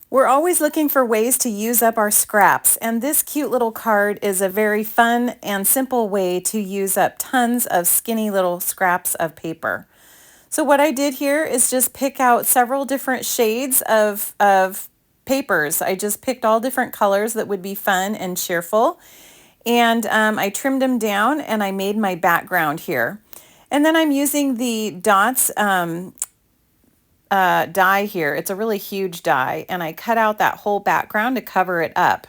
We're always looking for ways to use up our scraps, and this cute little card is a very fun and simple way to use up tons of skinny little scraps of paper. So what I did here is just pick out several different shades of papers. I just picked all different colors that would be fun and cheerful, and I trimmed them down and I made my background here. And then I'm using the dots die here. It's a really huge die, and I cut out that whole background to cover it up.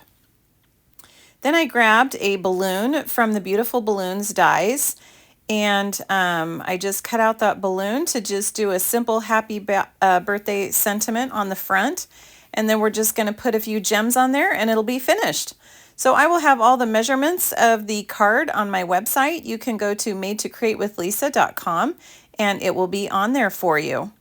Then I grabbed a balloon from the Beautiful Balloons dies, and I just cut out that balloon to just do a simple happy birthday sentiment on the front, and then we're just going to put a few gems on there and it'll be finished. So I will have all the measurements of the card on my website. You can go to madetocreatewithlisa.com and it will be on there for you.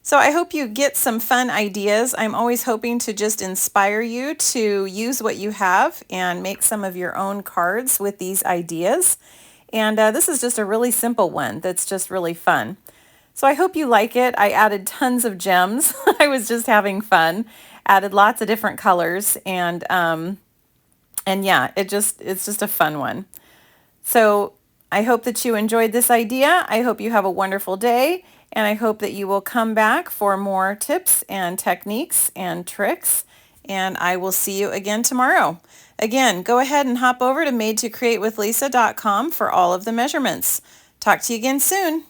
So I hope you get some fun ideas. I'm always hoping to just inspire you to use what you have and make some of your own cards with these ideas. And this is just a really simple one that's just really fun. So I hope you like it. I added tons of gems. I was just having fun. Added lots of different colors, and yeah, it's just a fun one. So I hope that you enjoyed this idea. I hope you have a wonderful day, and I hope that you will come back for more tips and techniques and tricks, and I will see you again tomorrow. Again, go ahead and hop over to madetocreatewithlisa.com for all of the measurements. Talk to you again soon.